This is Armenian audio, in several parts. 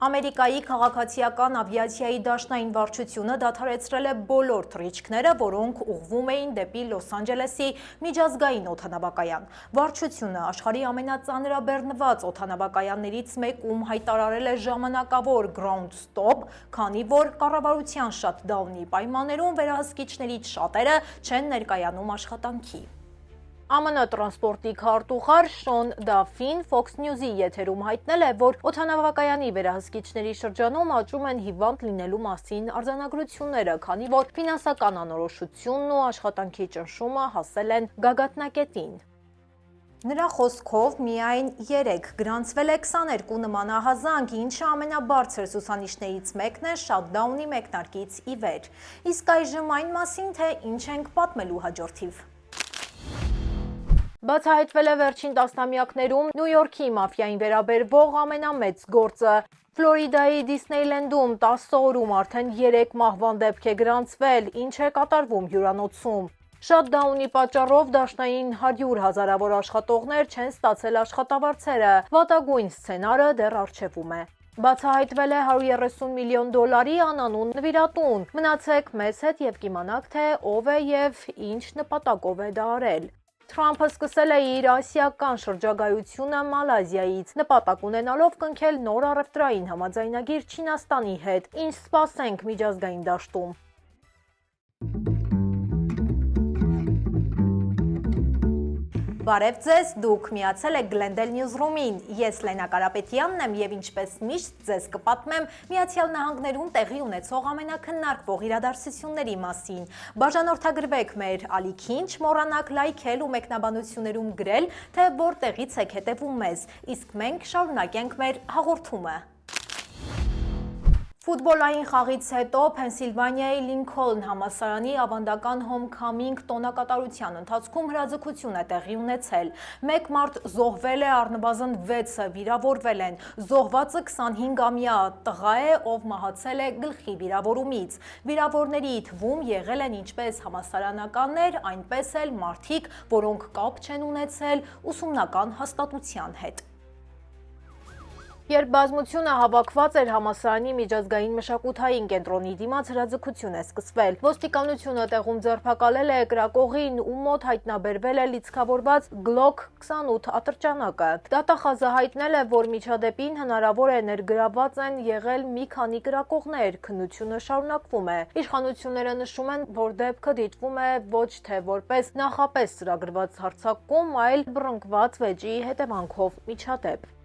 Ամերիկայի քաղաքացիական ավիացիայի դաշնային վարչությունը դադարեցրել է բոլոր թռիչքները, որոնք ուղղվում էին դեպի Լոս Անջելեսի միջազգային օդանավակայան։ Վարչությունը աշխարհի ամենածանրաբեռնված օդանավակայաններից մեկում հայտարարել է ժամանակավոր ground stop, քանի որ կառավարության շաթդաունի պայմաններում վերահսկիչներից շատերը չեն ներկայանում աշխատանքի։ ԱՄՆ տրանսպորտի քարտուղար Շոն Դաֆին Fox News-ի եթերում հայտնել է, որ օդանավակայանի վերահսկիչների շրջանում աճում են հիվանդ լինելու մասին արձանագրությունները, քանի որ ֆինանսական անորոշությունն ու աշխատանքի ճնշումը հասել են գագաթնակետին։ Նրա խոսքով միայն 3 գրանցվել է 22 նմանահազանգ, ինչը ամենաբարձր ցուցանիշներից մեկն է շաթդաունի մեկնարկից ի վեր։ Իսկ այժմ այն մասին, թե ինչ ենք պատմելու հաջորդիվ։ Բացահայտվել է վերջին տասնամյակներում Նյու Յորքի մաֆիային վերաբերվող ամենամեծ գործը։ Ֆլորիդայի Դիսնեյլենդում 10 օրում արդեն 3 մահվան դեպք է գրանցվել, ինչ է կատարվում հյուրանոցում։ Շաթդաունի պատճառով դաշնային 100 հազարավոր աշխատողներ չեն ստացել աշխատավարձերը, վատագույն սցենարը դեռ առջևում է։ Բացահայտվել է $130 միլիոն անանուն նվիրատուն։ Մնացեք մեզ հետ և կիմանաք, թե ով է և ինչ նպատակով է դա արել։ Թրամփը սկսել է իր ասիական շրջագայությունը Մալազիայից, նպատակ ունենալով կնքել նոր առևտրային համաձայնագիր Չինաստանի հետ, ինչ սպասենք միջազգային դաշտում։ Բարև ձեզ, դուք միացել եք Glendale Newsroom-ին, ես Լենա Կարապետյանն եմ և ինչպես միշտ ձեզ կպատմեմ Միացյալ Նահանգներում տեղի ունեցող ամենաքննարկվող իրադարձությունների մասին։ Բաժանորդագրվեք մեր ալիքին, չմոռանաք լայքել ու մեկնաբանություններում գրել, թե որտեղից եք հետևում մեզ, իսկ մենք շարունակենք մեր հաղորդումը։ Ֆուտբոլային խաղից հետո Փենսիլվանիայի Լինքոլն համալսարանի ավանդական Homecoming տոնակատարության ընթացքում հրաձգություն է տեղի ունեցել։ Մեկ մարդ զոհվել է, առնվազն 6-ը վիրավորվել են։ Զոհվածը 25-ամյա տղա է, ով մահացել է գլխի վիրավորումից։ Վիրավորների թվում եղել են ինչպես համալսարանականներ, այնպես էլ մարդիկ, որոնք կապ չեն ունեցել ուսումնական հաստատության հետ։ Երբ բազմությունը հավաքված էր, համալսարանի միջազգային մշակութային կենտրոնի դիմաց հրաձգություն է սկսվել։ Ոստիկանությունը տեղում ձերբակալել է կրակողին, ում մոտ հայտնաբերվել է լիցքավորված Glock 28 ատրճանակը։ Դատախազը հայտնել է, որ միջադեպին հնարավոր է ներգրավված են եղել մի քանի կրակողներ։ Քննությունը շարունակվում է։ Իշխանությունները նշում են, որ դեպքը դիտվում է ոչ թե որպես նախապես ծրագրված հարձակում, այլ բռնկված վեճի հետևանքով միջադեպ։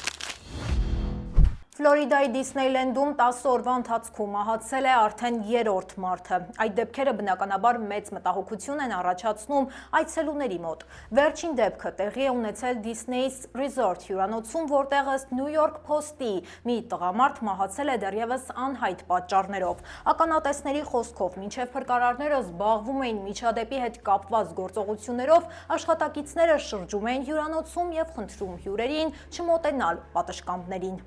Ֆլորիդայի Դիսնեյլենդում 10 օրվա ընթացքում մահացել է արդեն 3-րդ մարդը։ Այդ դեպքերը բնականաբար մեծ մտահոգություն են առաջացնում այցելուների մոտ։ Վերջին դեպքը տեղի է ունեցել Disney's Resort հյուրանոցում, որտեղ ըստ New York Post-ի մի տղամարդ մահացել է դեռևս անհայտ պատճառներով։ Ականատեսների խոսքով, մինչև փրկարարները զբաղվում էին միջադեպի հետ կապված գործողություններով, աշխատակիցները շրջում էին հյուրանոցում և խնդրում հյուրերին չմոտենալ պատշգամբներին։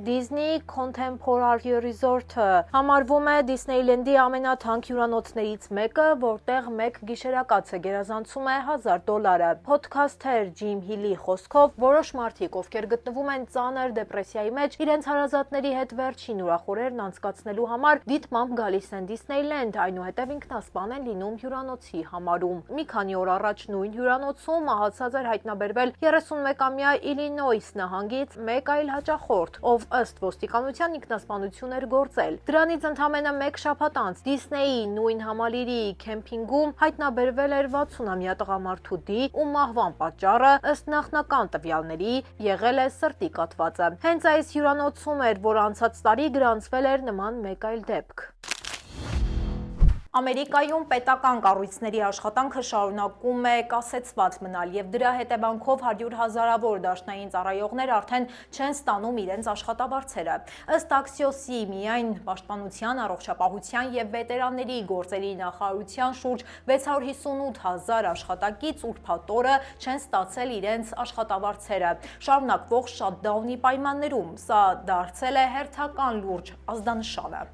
Disney Contemporary Resort-ը համարվում է Դիսնեյլենդի ամենաթանկ հյուրանոցներից մեկը, որտեղ մեկ գիշերակացը գերազանցում է $1000։ Փոդքասթեր Ջիմ Հիլի խոսքով, որոշ մարդիկ, ովքեր գտնվում են ծանր դեպրեսիայի մեջ, իրենց հարազատների հետ վերջին ուրախ օրերն անցկացնելու համար դիտմամբ գալիս են Դիսնեյլենդ, այնուհետև ինքնասպան են լինում հյուրանոցի համարում։ Մի քանի օր առաջ նույն հյուրանոցում մահացած էր հայտնաբերվել 31-ամյա Իլինոյս նահանգից մեկ այլ հաճախորդ, ով ըստ ոստիկանության ինքնասպանություն էր գործել։ Դրանից ընդամենը մեկ շաբաթ անց Դիսնեյի նույն համալիրի քեմփինգում հայտնաբերվել էր 60-ամյա տղամարդու դի, ում մահվան պատճառը ըստ նախնական տվյալների եղել է սրտի կաթվածը։ Հենց այս հյուրանոցում էր, որ անցած տարի գրանցվել էր նման մեկ այլ դեպք։ Ամերիկայում պետական կառույցների աշխատանքը շարունակում է կասեցված մնալ և դրա հետևանքով 100 հազարավոր դաշնային ծառայողներ արդեն չեն ստանում իրենց աշխատավարձերը։ Ըստ Axios-ի միայն պաշտպանության, առողջապահության և վետերանների գործերի նախարարության շուրջ 658 հազար աշխատակից ուրբաթ օրը չեն ստացել իրենց աշխատավարձերը շարունակվող շաթդաունի պայմաններում։ Սա դարձել է հերթական լուրջ ազդանշանը։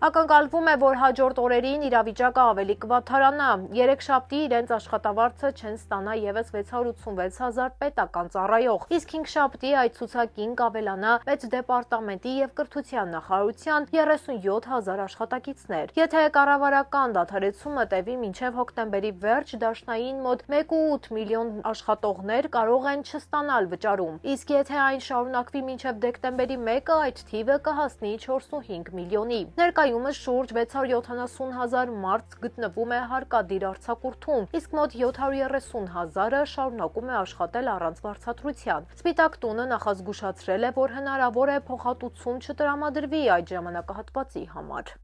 Ակնկալվում է, որ հաջորդ օրերին իրավիճակը ավելի կվատթարանա։ Երեքշաբթի իրենց աշխատավարձը չեն ստանա եւս 686,000 պետական ծառայող, իսկ հինգշաբթի այդ ցուցակին կավելանա պետդեպարտամենտի եւ կրթության նախարարության 37,000 աշխատակիցներ։ Եթե կառավարական դադարեցումը տևի մինչև հոկտեմբերի վերջ, դաշնային մոտ 1,8 միլիոն աշխատողներ կարող են չստանալ վճարում, իսկ եթե այն շարունակվի մինչև դեկտեմբերի 1-ը, այդ թիվը կհասնի 4,5 միլիոնի։ Ներկայումս շուրջ 670,000 մարդ գտնվում է հարկադիր արձակուրդում, իսկ մոտ 730,000-ը շարունակում է աշխատել առանց վարձատրության։ Սպիտակ տունը նախազգուշացրել է, որ հնարավոր է փոխհատուցում չտրամադրվի այդ ժամանակահատվածի համար։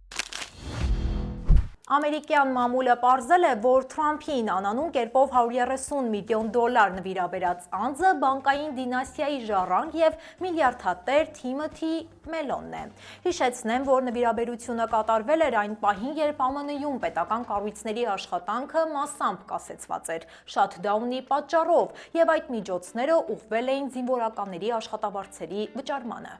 Ամերիկյան մամուլը պարզել է, որ Թրամփին անանուն կերպով 130 միլիոն դոլար նվիրաբերած անձը բանկային դինաստիայի ժառանգ եւ միլիարդատեր Թիմոթի Մելոնն է։ Հիշեցնեմ, որ նվիրաբերությունը կատարվել էր այն պահին, երբ ԱՄՆ-ում պետական կառույցների աշխատանքը մասամբ կասեցված էր շաթդաունի պատճառով, եւ այդ միջոցները ուղղվել էին զինվորականների աշխատավարձերի վճարմանը։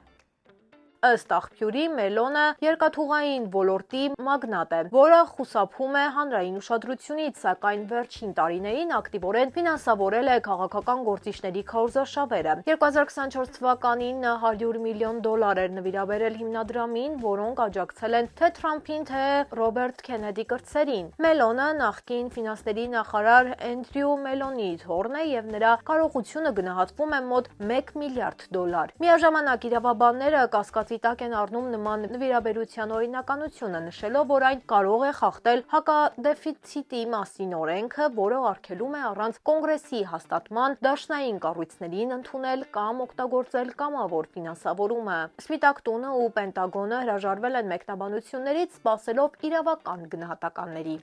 Ըստ աղբյուրի, Մելոնը երկաթուղային ոլորտի մագնատ է, որը խուսափում է հանրային ուշադրությունից, սակայն վերջին տարիներին ակտիվորեն ֆինանսավորել է քաղաքական գործիչների քարոզարշավերը։ 2024 թվականին նա 100 միլիոն դոլար էր նվիրաբերել հիմնադրամին, որոնք աջակցել են թե Թրամփին, թե Ռոբերտ Քենեդի կրտսերին։ Մելոնը նախկին ֆինանսների նախարար Էնդրյու Մելոնի թոռն է եւ նրա կարողությունը գնահատվում է մոտ 1 միլիարդ դոլար։ Միաժամանակ իրավաբանները կասկածի տակ են առնում նման նվիրաբերության օրինականությունը, նշելով, որ այն կարող է խախտել հակադեֆիցիտի մասին օրենքը, որը արգելում է առանց կոնգրեսի հաստատման դաշնային կառույցներին ընդունել կամ օգտագործել կամավոր ֆինանսավորումը։ Սպիտակ տունը ու Պենտագոնը հրաժարվել են մեկնաբանություններից, սպասելով իրավական գնահատականների։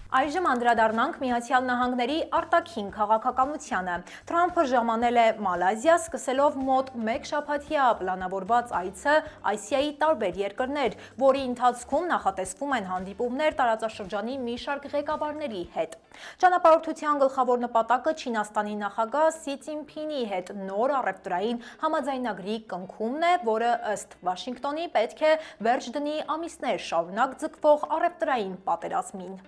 Այժմ անդրադառնանք Միացյալ Նահանգների արտաքին քաղաքականությանը։ Թրամփը ժամանել է Մալազիա, սկսելով մոտ 1 շաբաթյա պլանավորված այցը Ասիայի տարբեր երկրներ, որի ընթացքում նախատեսվում են հանդիպումներ տարածաշրջանի մի շարք ղեկավարների հետ։ Ճանապարհորդության գլխավոր նպատակը Չինաստանի նախագահ Սի Ցզինփինի հետ նոր առևտրային համաձայնագրի կնքումն է, որը ըստ Վաշինգտոնի պետք է վերջ դնի ամիսներ շարունակ ձգվող առևտրային պատերազմին։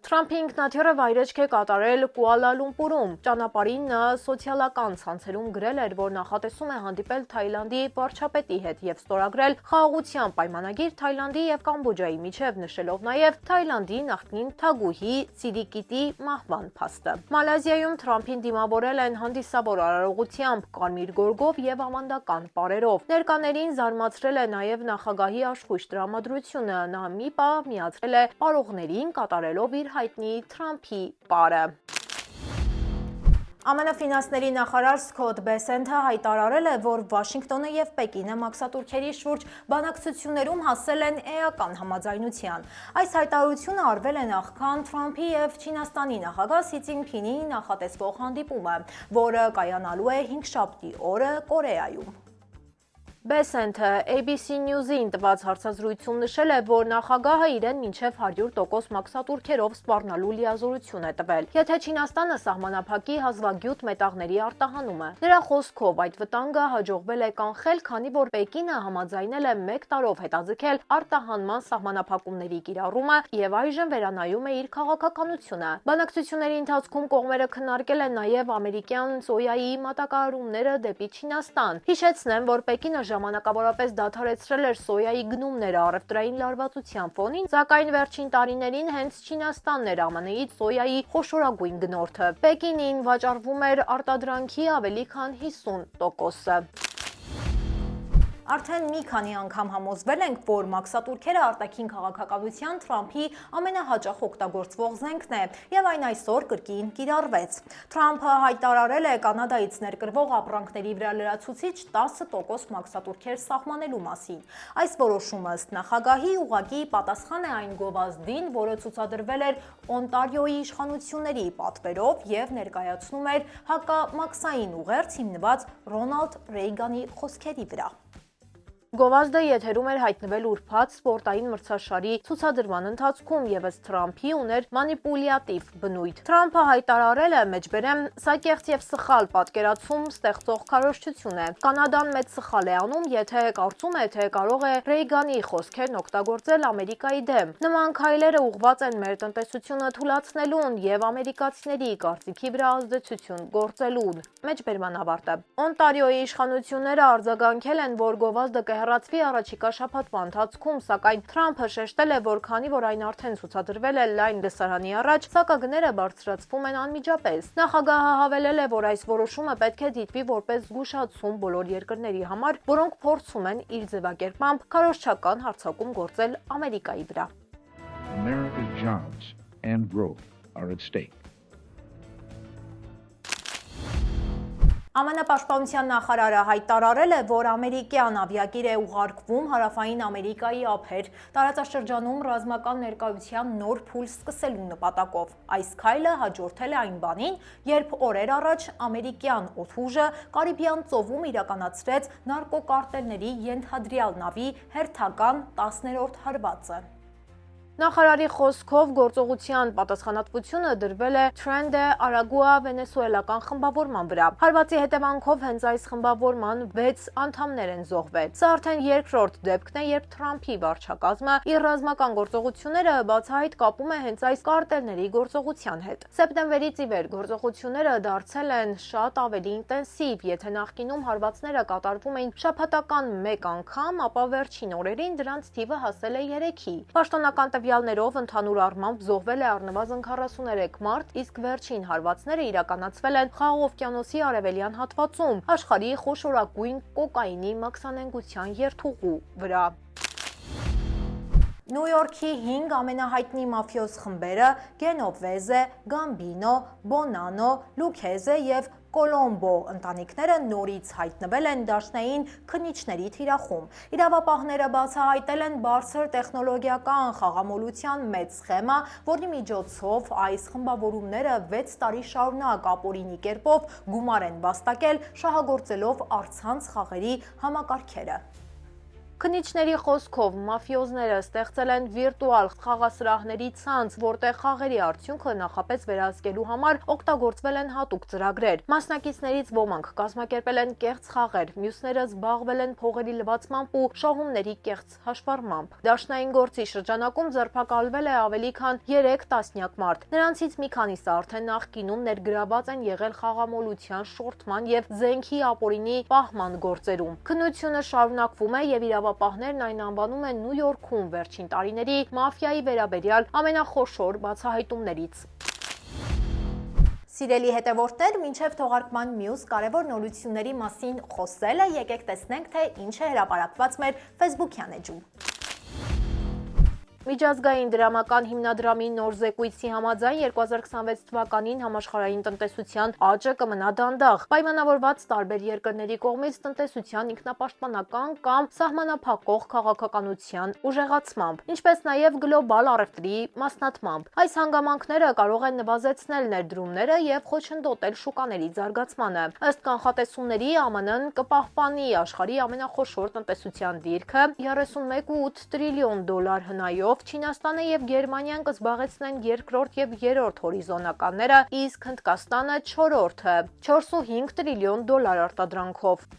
Թրամփի ինքնաթիռը վայրեջք է կատարել Կուալա Լումպուրում։ Ճանապարհին նա սոցիալական ցանցերում գրել էր, որ նախատեսում է հանդիպել Թայլանդի վարչապետի հետ եւ ստորագրել խաղաղության պայմանագիր Թայլանդի եւ Կամբոջայի միջև, նշելով նաեւ Թայլանդի նախկին թագուհի Սիրիկիտի մահվան փաստը։ Մալազիայում Թրամփին դիմավորել են հանդիսավոր արարողությամբ, կարմիր գորգով եւ ավանդական պարերով։ Ներկաներին զարմացրել է նաեւ նախագահի աշխույժ տրամադրությունը։ Նա մի պահ միացրել է պարողներին, կատարելով իր հայտնի Թրամփի պարը։ ԱՄՆ ֆինանսների նախարար Սքոթ Բեսենթը հայտարարել է, որ Վաշինգտոնը եւ Պեկինը մաքսատուրքերի շուրջ բանակցություններում հասել են էական համաձայնության։ Այս հայտարարությունը արվել է նախքան Թրամփի եւ Չինաստանի նախագահ Սի Ցզինփինի նախատեսվող հանդիպումը, որը կայանալու է հինգշաբթի օրը Կորեայում։ Բեսենթը ABC News-ին տված հարցազրույցում նշել է, որ նախագահը իրեն մինչև 100% մաքսատուրքերով սպառնալու լիազորություն է տվել, եթե Չինաստանը սահմանափակի հազվագյուտ մետաղների արտահանումը։ Նրա խոսքով այդ վտանգը հաջողվել է կանխել, քանի որ Պեկինը համաձայնել է 1 տարով հետաձգել արտահանման սահմանափակումների կիրառումը եւ այժմ վերանայում է իր քաղաքականությունը։ Բանակցությունների ընթացքում կողմերը քննարկել են նաեւ ամերիկյան սոյայի մատակարարումները դեպի Չինաստան։ Հիշեցնեմ, որ Պեկինը ժամանակավորապես դադարեցրել էր սոյայի գնումները առևտրային լարվածության ֆոնին, սակայն վերջին տարիներին հենց Չինաստանն էր ԱՄՆ-ից սոյայի խոշորագույն գնորդը։ Պեկինին վաճառվում էր արտադրանքի ավելի քան 50%-ը։ Արդեն մի քանի անգամ համոզվել ենք, որ մաքսատուրքերը արտաքին քաղաքականության Թրամփի ամենահաճախ օգտագործվող զենքն է, եւ այն այսօր կրկին կիրառվեց։ Թրամփը հայտարարել է Կանադայից ներկրվող ապրանքների վրա լրացուցիչ 10% մաքսատուրքեր սահմանելու մասին։ Այս որոշումը ըստ նախագահի ուղղակի պատասխան է այն գովազդին, որը ցուցադրվել էր Օնտարիոյի իշխանությունների պատվերով եւ ներկայացնում էր հակամաքսային ուղերձ հիմնված Ռոնալդ Ռեյգանի խոսքերի վրա։ Գովազդը եթերում էր հայտնվել ուրբաթ սպորտային մրցաշարի ցուցադրման ընթացքում եւս Թրամփի ուներ մանիպուլյատիվ բնույթ։ Թրամփը հայտարարել է, մեջբերեմ, սա կեղծ եւ սխալ պատկերացում ստեղծող քարոզչություն է։ Կանադան մեծ սխալ է անում, եթե կարծում է, թե կարող է Ռեյգանի խոսքերն օգտագործել Ամերիկայի դեմ։ Նման քայլերը ուղղված են մեր տնտեսությունը թուլացնելուն եւ ամերիկացիների կարծիքի վրա ազդեցություն գործելուն։ Մեջբերման ավարտը։ Օնտարիոյի իշխանությունները արձագանքել են, որ գովազդը կհեռացվի առաջիկա շաբաթվա ընթացքում, սակայն Թրամփը շեշտել է, որ քանի որ այն արդեն ցուցադրվել է լայն լսարանի առաջ, սակագները բարձրացվում են անմիջապես։ Նախագահը հավելել է, որ այս որոշումը պետք է դիտվի որպես զգուշացում բոլոր երկրների համար, որոնք փորձում են իր ձևակերպմամբ քարոզչական հարձակում գործել Ամերիկայի վրա։ America's jobs and growth are at stake. ԱՄՆ պաշտպանության նախարարը հայտարարել է, որ ամերիկյան ավիակիր է ուղարկվում Հարավային Ամերիկայի ափեր, տարածաշրջանում ռազմական ներկայության նոր փուլ սկսելու նպատակով։ Այս քայլը հաջորդել է այն բանին, երբ օրեր առաջ ամերիկյան օդուժը Կարիբյան ծովում իրականացրեց նարկոկարտելների ենթադրյալ նավի հերթական 10-րդ հարվածը։ Նախարարի խոսքով գործողության պատասխանատվությունը դրվել է Trende Aragua վենեսուելական խմբավորման վրա։ Հարվածի հետևանքով հենց այս խմբավորման 6 անդամներ են զոհվել։ Սա արդեն երկրորդ դեպքն է, երբ Թրամփի վարչակազմը իր ռազմական գործողությունները բացահայտ կապում է հենց այս կարտելների գործողության հետ։ Սեպտեմբերից ի վեր գործողությունները դարձել են շատ ավելի ինտենսիվ, եթե նախկինում հարվածները կատարվում էին շաբաթական 1 անգամ, ապա վերջին օրերին դրանց թիվը հասել է 3-ի։ Պաշտոնական տվյալներով ընդհանուր առմամբ զոհվել է առնվազն 43 մարդ, իսկ վերջին հարվածները իրականացվել են Խաղաղ օվկիանոսի արևելյան հատվածում, աշխարհի խոշորագույն կոկաինի մաքսանենգության երթուղու վրա։ Նյու Յորքի 5 ամենահայտնի մաֆիոզ խմբերը Գենովեզե, Գամբինո, Բոնանո, Լուքեզե եւ Կոլոմբո ընտանիքները նորից հայտնվել են դաշնային քննիչների թիրախում։ Իրավապահները բացահայտել են բարձր տեխնոլոգիական խաղամոլության մեծ սխեմա, որի միջոցով այս խմբավորումները 6 տարի շարունակ ապօրինի կերպով գումար են վաստակել, շահագործելով առցանց խաղերի համակարգերը։ Քննիչների խոսքով մաֆիոզները ստեղծել են վիրտուալ խաղասրահների ցանց, որտեղ խաղերի արդյունքը նախապես վերահսկելու համար օգտագործվել են հատուկ ծրագրեր։ Մասնակիցներից ոմանք կազմակերպել են կեղծ խաղեր, մյուսները զբաղվել են փողերի լվացմամբ ու շահումների կեղծ հաշվառմամբ։ Դաշնային գործի շրջանակում ձերբակալվել է ավելի քան 3 տասնյակ մարդ։ Նրանցից մի քանիսը արդեն նախկինում ներգրաված են եղել խաղամոլության, շորթման եւ զենքի ապօրինի պահման գործերում։ Քննությունը շարունակվում է եւ Պահներն այն անվանում են Նյու Յորքում վերջին տարիների մաֆիայի վերաբերյալ ամենախոշոր բացահայտումներից։ Սիրելի հետևորդներ, մինչև թողարկման մյուս կարևոր նորությունների մասին խոսելը, եկեք տեսնենք, թե ինչ է հրապարակված մեր Facebook-յան էջում։ Միջազգային դրամական հիմնադրամի նոր զեկույցի համաձայն 2026 թվականին համաշխարհային տնտեսության աճը կմնա դանդաղ, պայմանավորված տարբեր երկրների կողմից տնտեսության ինքնապաշտպանական կամ սահմանափակող քաղաքականության ուժեղացմամբ, ինչպես նաև գլոբալ առևտրի մասնատմամբ։ Այս հանգամանքները կարող են նվազեցնել ներդրումները եւ խոչընդոտել շուկաների զարգացմանը։ Ըստ կանխատեսումների, ԱՄՆ-ն կպահպանի աշխարհի ամենախոշոր տնտեսության դիրքը 31.8 տրիլիոն դոլար հնայով, Չինաստանը եւ Գերմանիան կզբաղեցնեն երկրորդ եւ երրորդ հորիզոնականները, իսկ Հնդկաստանը չորրորդը 4.5 տրիլիոն դոլար արտադրանքով։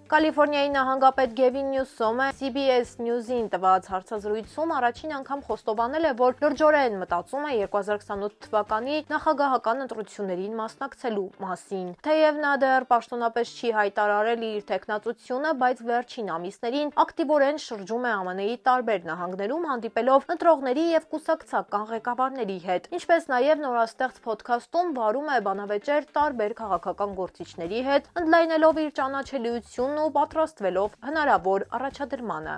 Կալիֆոռնիայի նահանգապետ Գևին Նյուսոմը CBS News-ին տված հարցազրույցում առաջին անգամ խոստովանել է, որ լրջորեն մտածում է 2028 թվականի նախագահական ընտրություններին մասնակցելու մասին։ Թեև նա դեռ պաշտոնապես չի հայտարարել իր թեկնածությունը, բայց վերջին ամիսներին ակտիվորեն շրջում է ԱՄՆ-ի տարբեր նահանգներում, հանդիպելով ընտրողների եւ կուսակցական ղեկավարների հետ, ինչպես նաև նորաստեղծ փոդքասթում վարում է բանավեճեր տարբեր քաղաքական գործիչների հետ, ընդլայնելով իր ճանաչելիությունն ու պատրաստվելով հնարավոր առաջադրմանը։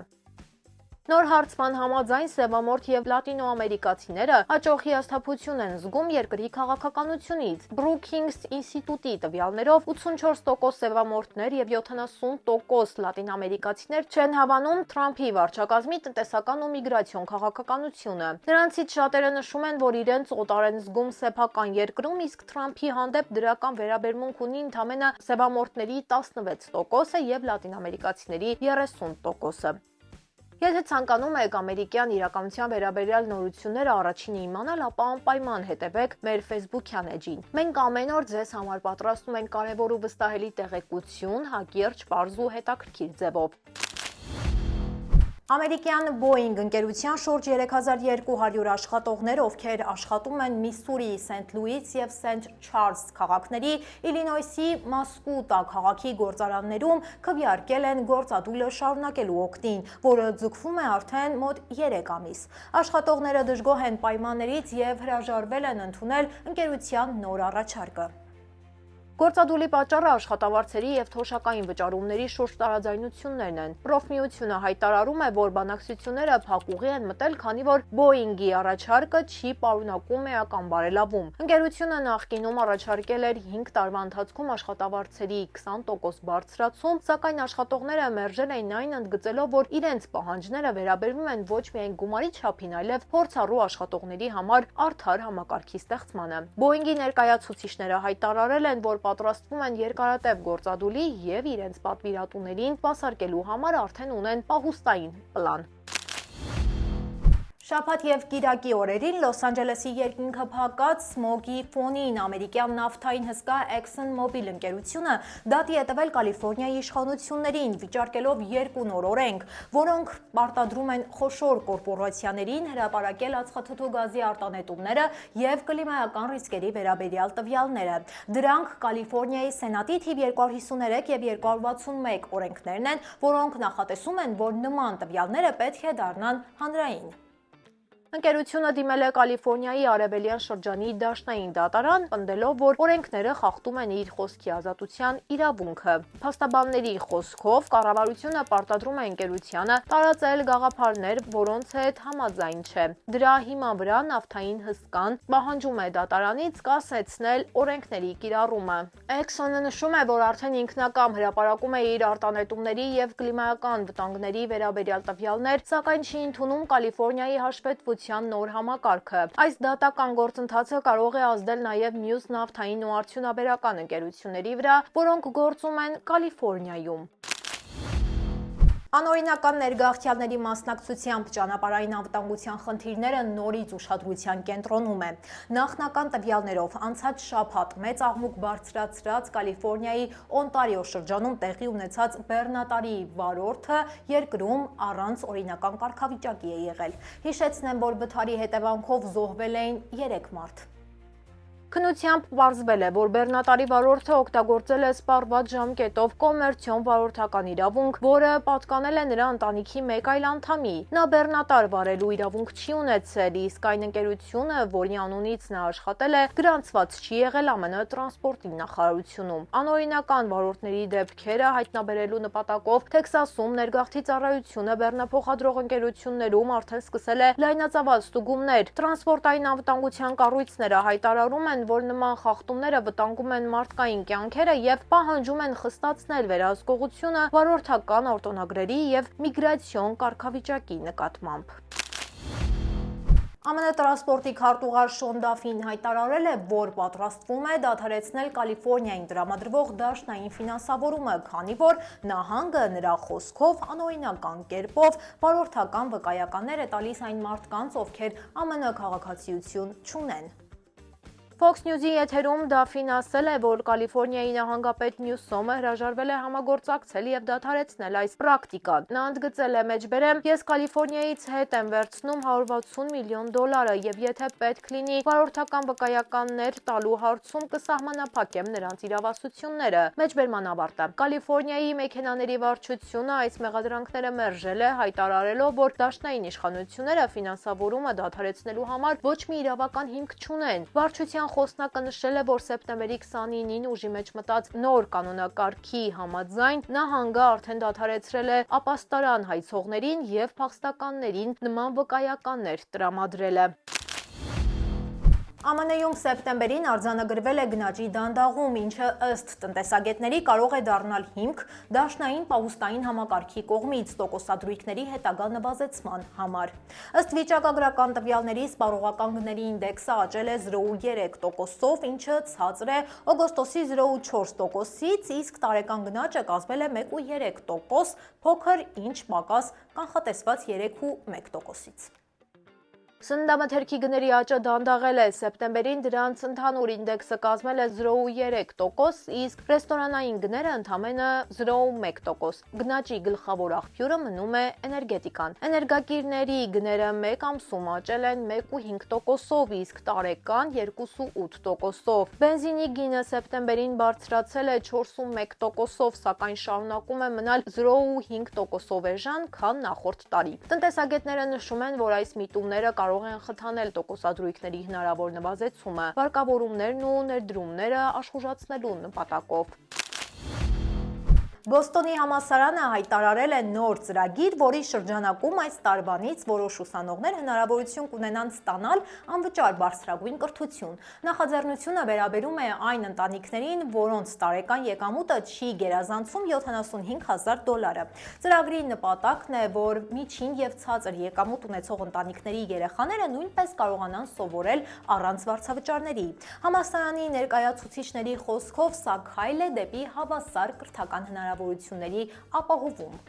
Նոր հարցման համաձայն սևամորթ եւ լատինոամերիկացիները հաջող հիասթափություն են զգում երկրի քաղաքականությունից։ Brookings ինստիտուտի տվյալներով 84% սևամորթներ եւ 70% լատինոամերիկացիներ չեն հավանում Թրամփի վարչակազմի տնտեսական ու միգրացիոն քաղաքականությունը։ Նրանցից շատերը նշում են, որ իրենց օտար են զգում սեփական երկրում, իսկ Թրամփի հանդեպ դրական վերաբերմունք ունի ընդամենը սևամորթների 16% եւ լատինոամերիկացիների 30%։ Եթե ցանկանում եք ամերիկյան իրականության վերաբերյալ նորությունները առաջինը իմանալ, ապա անպայման հետևեք մեր Facebook-յան էջին։ Մենք ամեն օր ձեզ համար պատրաստում ենք կարևոր ու վստահելի տեղեկություն, հակիրճ, պարզ ու հետաքրքիր ձևով։ Ամերիկյան Boeing ընկերության շուրջ 3200 աշխատողներ, ովքեր աշխատում են Միսսուրիի Սենթ Լուիս եւ Սենթ Չարլզ քաղաքների, Իլինոյսի Մասկուտա քաղաքի գործարաններում քվեարկել են գործադուլը շարունակելու օգտին, որը ձգվում է արդեն մոտ 3 ամիս։ Աշխատողները դժգոհ են պայմաններից եւ հրաժարվել են ընդունել ընկերության նոր առաջարկը։ Գործադուլի պատճառը աշխատավարձերի եւ թոշակային վճարումների շուրջ տարաձայնություններն են։ Պրոֆմիությունը հայտարարում է, որ բանակցությունները փակուղի են մտել, քանի որ Boeing-ի առաջարկը չի պարունակում էական բարելավում։ Ընկերությունը նախկինում առաջարկել էր 5 տարվա ընթացքում աշխատավարձերի 20% բարձրացում, սակայն աշխատողները մերժել էին այն, ընդգծելով, որ իրենց պահանջները վերաբերվում են ոչ միայն գումարի չափին, այլև փորձառու աշխատողների համար արդար համակարգի ստեղծմանը։ Boeing-ի ներկայացուցիչները հայտարարել են, որ պատրաստվում են երկարատև գործադուլի եւ իրենց պատվիրատուներին սպասարկելու համար արդեն ունեն պահուստային պլան։ Շաբաթ եւ կիրակի օրերին Լոս Անջելեսի երկինքը փակած սմոգի ֆոնին ամերիկյան նավթային հսկա ExxonMobil ընկերությունը դատի է տվել Կալիֆոռնիայի իշխանություններին, վիճարկելով 2 նոր օրենք, որոնք պարտադրում են խոշոր կորպորացիաներին հրապարակել ածխաթթու գազի արտանետումները եւ կլիմայական ռիսկերի վերաբերյալ տվյալները։ Դրանք Կալիֆոռնիայի Սենատի թիվ 253 եւ 261 օրենքներն են, որոնք նախատեսում են, որ նման տվյալները պետք է դառնան հանրային։ Ընկերությունը դիմել է Կալիֆոռնիայի արևելյան շրջանի դաշնային դատարան, պնդելով, որ օրենքները խախտում են իր խոսքի ազատության իրավունքը։ Փաստաբանների խոսքով կառավարությունը պարտադրում է ընկերությանը տարածել գաղափարներ, որոնց հետ համաձայն չէ։ Դրա հիման վրա նավթային հսկան պահանջում է դատարանից կասեցնել օրենքների կիրառումը։ Exxon-ը նշում է, որ արդեն ինքնակամ հրապարակում է իր արտանետումների եւ կլիմայական վտանգների վերաբերյալ տվյալներ, սակայն չի ընդունում Կալիֆոռնիայի հաշվետվության նոր համակարգը։ Այս դատական գործընթացը կարող է ազդել նաև մյուս նավթային ու արդյունաբերական ընկերությունների վրա, որոնք գործում են Կալիֆոռնիայում։ Անօրինական ներգաղթյալների մասնակցությամբ ճանապարհային անվտանգության խնդիրները նորից ուշադրության կենտրոնում է։ Նախնական տվյալներով անցած շաբաթ մեծ աղմուկ բարձրացրած Կալիֆոռնիայի Օնտարիո շրջանում տեղի ունեցած բեռնատարի վարորդը երկրում առանց օրինական կարգավիճակի է եղել։ Հիշեցնեմ, որ վթարի հետևանքով զոհվել էին 3 մարդ։ Քննությամբ պարզվել է, որ բեռնատարի վարորդը օգտագործել է սպառված ժամկետով կոմերցիոն վարորդական իրավունք, որը պատկանել է նրա ընտանիքի մեկ այլ անդամի։ Նա բեռնատար վարելու իրավունք չի ունեցել, իսկ այն ընկերությունը, որի անունից նա աշխատել է, գրանցված չի եղել ԱՄՆ տրանսպորտի նախարարությունում։ Անօրինական վարորդների դեպքերը հայտնաբերելու նպատակով Թեքսասում ներգաղթի ծառայությունը բեռնափոխադրող ընկերություններում արդեն սկսել է լայնածավալ ստուգումներ։ Տրանսպորտային անվտանգության կառույցները հայտարարում են, որ նման խախտումները վտանգում են մարդկային կյանքերը եւ պահանջում են խստացնել վերահսկողությունը վարորդական արտոնագրերի եւ միգրացիոն կարգավիճակի նկատմամբ։ ԱՄՆ տրանսպորտի քարտուղար Շոն Դաֆին հայտարարել է, որ պատրաստվում է դադարեցնել Կալիֆոռնիային տրամադրվող դաշնային ֆինանսավորումը, քանի որ նահանգը նրա խոսքով անօրինական կերպով վարորդական վկայականներ է տալիս այն մարդկանց, ովքեր ԱՄՆ քաղաքացիություն չունեն։ Fox News-ի եթերում Դաֆին ասել է, որ Կալիֆոռնիայի նահանգապետ Նյուսոմը հրաժարվել է համագործակցել եւ դադարեցնել այս պրակտիկան։ Նա ընդգծել է մեջբերեմ. «Ես Կալիֆոռնիայից հետ եմ վերցնում $160 միլիոն եւ եթե պետք լինի վարորդական վկայականներ տալու հարցում կսահմանափակեմ նրանց իրավասությունները»։ Մեջբերման ավարտը։ Կալիֆոռնիայի մեքենաների վարչությունը այս մեղադրանքները մերժել է, հայտարարելով, որ դաշնային իշխանությունները ֆինանսավորումը դադարեցնելու համար ոչ մի իրավական հիմք չունեն։ Վարչության Պետության խոսնակը նշել է, որ սեպտեմբերի 29-ին ուժի մեջ մտած նոր կանոնակարգի համաձայն նահանգը արդեն դադարեցրել է ապաստարան հայցողներին եւ փախստականներին նման վկայականներ տրամադրել է։ ԱՄՆ-ում սեպտեմբերին արձանագրվել է գնաճի դանդաղում, ինչը ըստ տնտեսագետների կարող է դառնալ հիմք դաշնային պահուստային համակարգի կողմից տոկոսադրույքների հետագա նվազեցման համար։ Ըստ վիճակագրական տվյալների սպառողական գների ինդեքսը աճել է 0.3%-ով, ինչը ցածր է օգոստոսի 0.4%-ից, իսկ տարեկան գնաճը կազմել է 1.3%, փոքր ինչ պակաս կանխատեսված 3.1%-ից։ Սննդամթերքի գների աճը դանդաղել է, սեպտեմբերին դրանց ընդհանուր ինդեքսը կազմել է 0.3%, իսկ ռեստորանային գները ընդամենը 0.1%։ Գնաճի գլխավոր աղբյուրը մնում է էներգետիկան։ Էներգակիրների գները մեկ ամսում աճել են 1.5%-ով, իսկ տարեկան 2.8%-ով։ Բենզինի գինը սեպտեմբերին բարձրացել է 4.1%-ով, սակայն շարունակում է մնալ 0.5%-ով էժան, քան նախորդ տարի։ Տնտեսագետները նշում են, որ այս միտումները կարող են խթանել տոկոսադրույքների հնարավոր նվազեցումը, վարկավորումներն ու ներդրումները աշխուժացնելու նպատակով։ Բոստոնի համալսարանը հայտարարել է նոր ծրագիր, որի շրջանակում այս տարվանից որոշ ուսանողներ հնարավորություն կունենան ստանալ անվճար բարձրագույն կրթություն։ Նախաձեռնությունը վերաբերում է այն ընտանիքներին, որոնց տարեկան եկամուտը չի գերազանցում $75,000։ Ծրագրի նպատակն է, որ միջին եւ ցածր եկամուտ ունեցող ընտանիքների երեխաները նույնպես կարողանան սովորել առանց վարձավճարների։ Համալսարանի ներկայացուցիչների խոսքով սա քայլ է դեպի հավասար կրթական հնարավորությունների ապահովում։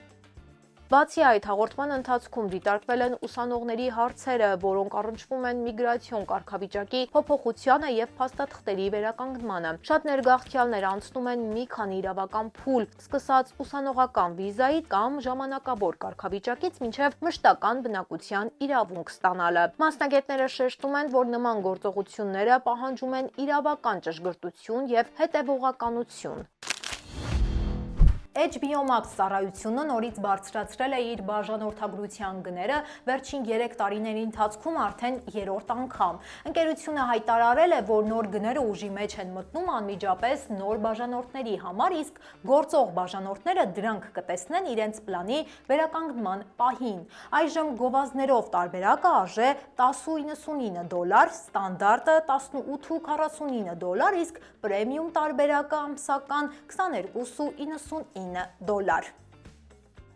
Բացի այդ, հաղորդման ընթացքում դիտարկվել են ուսանողների հարցերը, որոնք առնչվում են միգրացիոն կարգավիճակի փոփոխությանը եւ փաստաթղթերի վերականգնմանը։ Շատ ներգաղթյալներ անցնում են մի քանի իրավական փուլ, սկսած ուսանողական վիզայի կամ ժամանակավոր կարգավիճակից մինչև մշտական բնակության իրավունք ստանալը։ Մասնագետները շեշտում են, որ նման գործողությունները պահանջում են իրավական ճշգրտություն եւ հետեւողականություն։ HBO Max ծառայությունը նորից բարձրացրել է իր բաժանորդագրության գները վերջին 3 տարիների ընթացքում արդեն 3-րդ անգամ։ Ընկերությունը հայտարարել է, որ նոր գները ուժի մեջ են մտնում անմիջապես նոր բաժանորդների համար, իսկ գործող բաժանորդները դրանք կտեսնեն իրենց պլանի վերականգնման պահին։ Այժմ գովազդներով տարբերակը արժե $10.99, ստանդարտը $18.49, իսկ պրեմիում տարբերակը ամսական $22.99։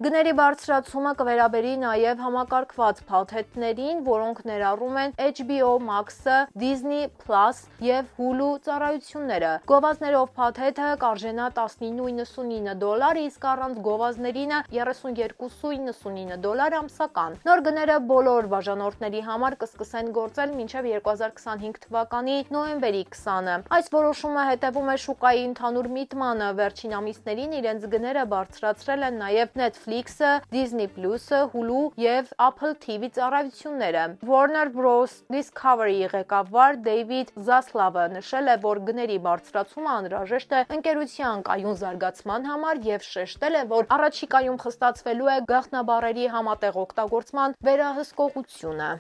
Գների բարձրացումը կվերաբերի նաև համակարգված փաթեթներին, որոնք ներառում են HBO Max-ը, Disney Plus եւ Hulu ծառայությունները։ Գովազդներով փաթեթը կարժենա $19.99, իսկ առանց գովազդներինը $32.99 ամսական։ Նոր գները բոլոր բաժանորդների համար կսկսեն գործել մինչև 2025 թվականի նոյեմբերի 20-ը։ Այս որոշումը հետևում է շուկայի ընդհանուր միտմանը։ Վերջին ամիսներին իրենց գները բարձրացրել են նաև Netflix-ը, Disney Plus-ը, Hulu եւ Apple TV ծառայությունները։ Warner Bros. Discovery ղեկավար Դեյվիդ Զասլավը նշել է, որ գների բարձրացումը անհրաժեշտ է ընկերության կայուն զարգացման համար եւ շեշտել է, որ առաջիկայում խստացվելու է գաղտնաբառերի համատեղ օգտագործման վերահսկողությունը։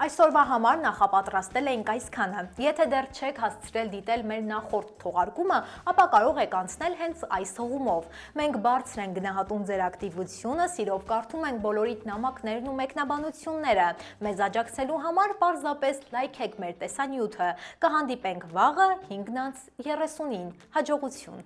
Այսօրվա համար նախապատրաստել էինք այսքանը։ Եթե դեռ չեք հասցրել դիտել մեր նախորդ թողարկումը, ապա կարող եք անցնել հենց այս հղումով։ Մենք բարձր ենք գնահատում ձեր ակտիվությունը, սիրով կարդում ենք բոլորիդ նամակներն ու մեկնաբանությունները։ Մեզ աջակցելու համար պարզապես լայքեք մեր տեսանյութը։ Կհանդիպենք վաղը 5:30-ին։ Հաջողություն։